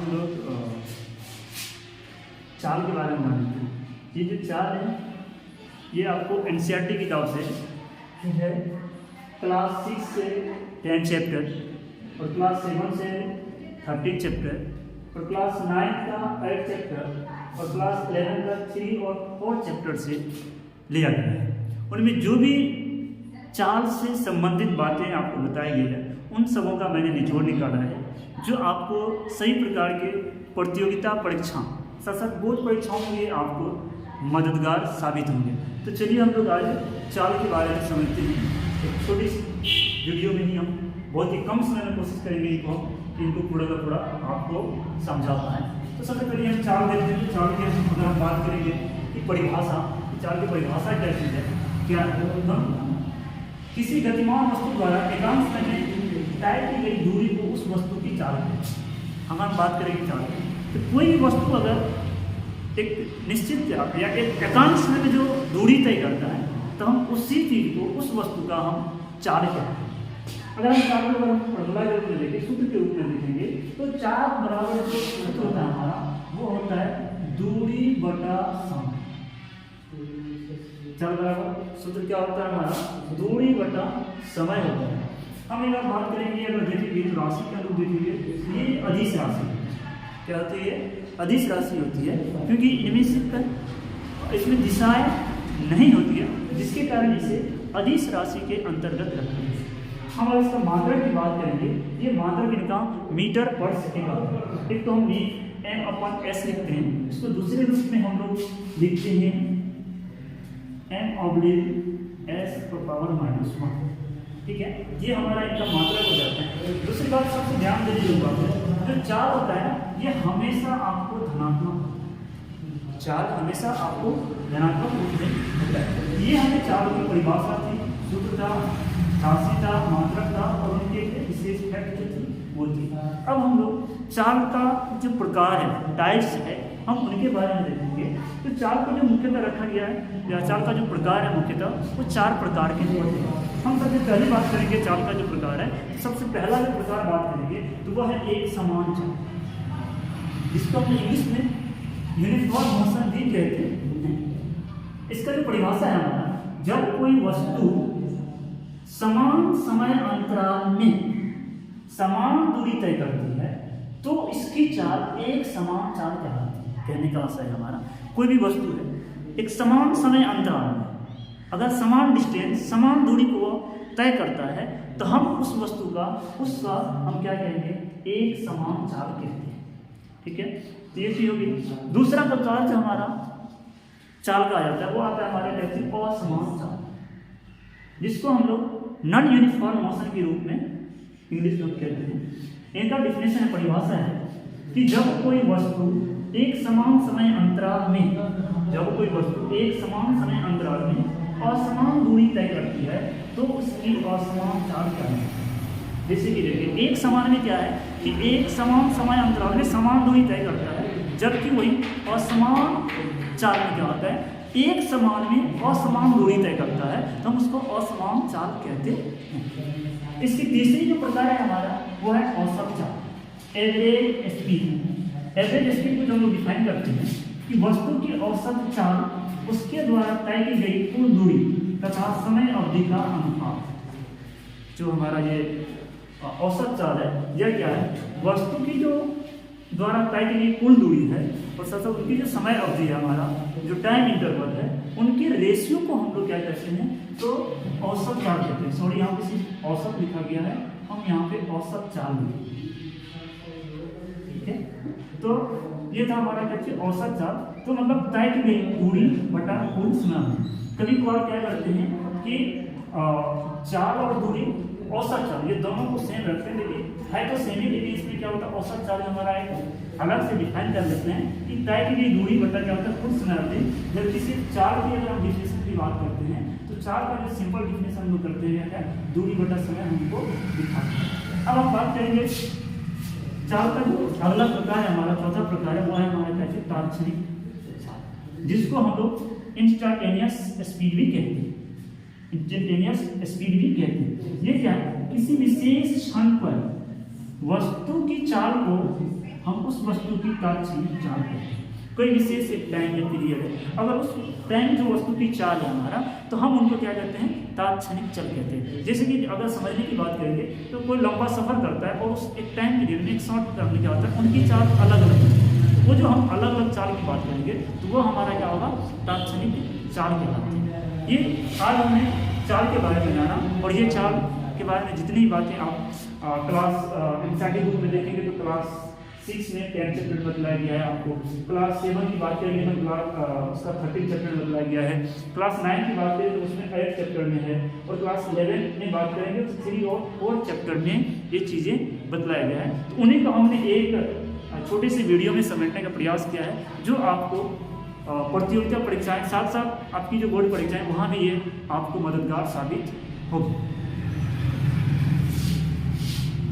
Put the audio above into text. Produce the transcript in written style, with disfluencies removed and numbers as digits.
हम लोग चाल के बारे में जानते हैं। ये जो चाल है ये आपको एनसीईआरटी किताब से है, क्लास 6 से 10 चैप्टर और क्लास 7 से 13 चैप्टर और क्लास 9 का 8 चैप्टर और क्लास 11 का 3 और 4 चैप्टर से लिया गया है। उनमें जो भी चाल से संबंधित बातें आपको बताई गई है उन सबों का मैंने निचोड़ निकाला है, जो आपको सही प्रकार के प्रतियोगिता परीक्षा साथ साथ बोर्ड परीक्षाओं में ये आपको मददगार साबित होंगे। तो चलिए हम लोग आज चाल के बारे में समझते हैं। एक छोटी सी वीडियो में ही हम बहुत ही कम समय में कोशिश करेंगे इनको पूरा का पूरा आपको समझा पाएँ। तो सबसे पहले हम चाल देखते हैं। तो चाल की अगर हम बात करेंगे कि परिभाषा, चाल की परिभाषा क्या चीज़ है, क्या हम किसी गतिमान वस्तु द्वारा एकांश में तय की गई दूरी को उस वस्तु की चाल है। हम बात करेंगे चाल, तो कोई भी वस्तु अगर एक निश्चित या एक एकांश में जो दूरी तय करता है तो हम उसी चीज को, उस वस्तु का हम चाल कहते हैं। अगर हम चाल को फॉर्मूला के रूप में देखें, सूत्र के रूप में देखेंगे, तो चाल बराबर जो सूत्र होता है हमारा वो होता है दूरी बटा समय। चाल बराबर सूत्र क्या होता है हमारा, दूरी बटा समय होता है। हम एक बात करेंगे, अगर देखेंगे तो राशि का रूप देखेंगे, ये अदिश राशि क्या होती है, अदिश राशि होती है, क्योंकि इनमें से इसमें दिशाएं नहीं होती है, जिसके कारण इसे अदिश राशि के अंतर्गत रखते हैं। हम अगर इसका मात्रक की बात करेंगे, ये मात्रक इनका मीटर पर सेकेंड होता है। एक तो हम m/s लिखते हैं, इसको दूसरे रूप में हम लोग लिखते हैं m/s⁻⁻1। ठीक है, ये हमारा इनका मात्रक हो जाता है। दूसरी बात सबसे ध्यान देने योग्य बात है, जो चाल होता है ये हमेशा आपको धनात्मक, चाल हमेशा आपको धनात्मक रूप में होता है। ये हमें चाल की परिभाषा थी, सूत्र था, राशि था, मात्रक था और उनके विशेष फैक्ट जो थी वो थी। अब हम लोग चाल का जो प्रकार है, टाइप्स है, हम उनके बारे में देखेंगे। तो चाल को जो मुख्यतः रखा गया है या चाल का जो प्रकार है मुख्यतः वो 4 प्रकार के होते हैं। हम सबसे पहले बात करेंगे चाल का जो प्रकार है, सबसे पहला जो प्रकार बात करेंगे तो वह है एक समान चाल, जिसको हम इंग्लिश में यूनिफॉर्म मोशन भी कहते हैं। इसका जो परिभाषा है हमारा, जब कोई वस्तु समान समय अंतराल में समान दूरी तय करती है तो इसकी चाल एक समान चाल कहलाती है। कहने का आशय है हमारा, कोई भी वस्तु है एक समान समय अंतराल में अगर समान डिस्टेंस, समान दूरी को तय करता है तो हम उस वस्तु का, उसका हम क्या कहेंगे, एक समान चाल कहते हैं। ठीक है, तो ये चीज होगी। दूसरा प्रकार जो हमारा चाल का आ जाता है वो आता है हमारे कहते हैं असमान चाल, जिसको हम लोग नॉन यूनिफॉर्म मोशन के रूप में इंग्लिश में कहते हैं। इनका डिफिनेशन है, परिभाषा है कि जब कोई वस्तु एक समान समय अंतराल में, जब कोई वस्तु एक समान समय अंतराल में असमान दूरी तय करती है तो उसकी असमान चाल क्या है। जैसे कि देखिए, एक समान में क्या है कि एक समान समय अंतराल में समान दूरी तय करता है, जबकि वही असमान चाल में क्या होता है, एक समान में असमान दूरी तय करता है तो हम उसको असमान चाल कहते हैं। इसकी तीसरी जो प्रकार है हमारा वो है औसत चाल, एवरेज स्पीड। एवरेज स्पीड को हम लोग डिफाइन करते हैं कि वस्तु की औसत चाल उसके द्वारा तय की गई कुल दूरी तथा समय अवधि का अनुपात। जो हमारा ये औसत चाल है यह क्या है, वस्तु की जो द्वारा तय की गई कुल दूरी है और साथ साथ उनकी जो समय अवधि है, हमारा जो टाइम इंटरवल है, उनके रेशियो को हम लोग क्या कहते हैं, तो औसत चाल कहते हैं। सॉरी, यहाँ पे सिर्फ औसत लिखा गया है, हम यहाँ पे औसत चाल लिखेंगे। ठीक है, तो ये था हमारा कहते हैं औसत चाल। तो मतलब तय की गई दूरी बटा कुल समय। कभी कभार क्या करते हैं कि चाल और दूरी, औसत चाल, ये दोनों को सेम रखते हैं, लेकिन है तो सेम ही, लेकिन इसमें क्या होता है, औसत चाल हमारा एक अलग से डिफाइन कर लेते हैं कि तय की गई दूरी बटा क्या होता है, कुल समय अवधि। जब किसी चाल की अगर हम डिफिनेशन की बात करते हैं तो चाल का जो सिंपल डिफिनेशन हम लोग करते हैं क्या, दूरी बटा समय हमको दिखाते हैं। अब हम बात करेंगे चाल का जो अगला प्रकार है हमारा, चौथा प्रकार है, वो है हमारा कहते हैं तात्क्षणिक चाल, जिसको हम लोग इंस्टेंटेनियस स्पीड भी कहते हैं। इंस्टेंटेनियस स्पीड भी कहते हैं। ये क्या है, किसी विशेष क्षण पर वस्तु की चाल को हम उस वस्तु की तात्क्षणिक चाल कहते हैं। कोई विशेष एक टाइम या पीरियड है, अगर उस टाइम जो वस्तु की चाल है हमारा, तो हम उनको क्या कहते हैं, तात्क्षणिक चल कहते हैं। जैसे कि अगर समझने की बात करेंगे तो कोई लंबा सफर करता है और उस एक टाइम पीरियड में एक शॉर्ट टर्म में क्या होता है, उनकी चाल अलग अलग होती है। वो जो हम अलग अलग चाल की बात करेंगे तो वो हमारा क्या होगा, तात्क्षणिक चाल कहलाती है। ये आज हमने चाल के बारे में जाना, और ये चाल के बारे में जितनी बातें आप क्लास एनसीईआरटी बुक में देखेंगे तो क्लास 6 में 10 चैप्टर बतलाया गया है आपको। क्लास 7 की बात करेंगे तो उसका 13 चैप्टर बतलाया गया है। क्लास 9 की बात करें तो उसमें 8 चैप्टर में है, और क्लास 11 में बात करेंगे तो 3 और 4 चैप्टर में ये चीज़ें बतलाया गया है। तो उन्हीं को हमने एक छोटे से वीडियो में समेटने का प्रयास किया है, जो आपको प्रतियोगिता परीक्षाएं, साथ साथ आपकी जो बोर्ड परीक्षाएं, वहाँ भी ये आपको मददगार साबित होगी।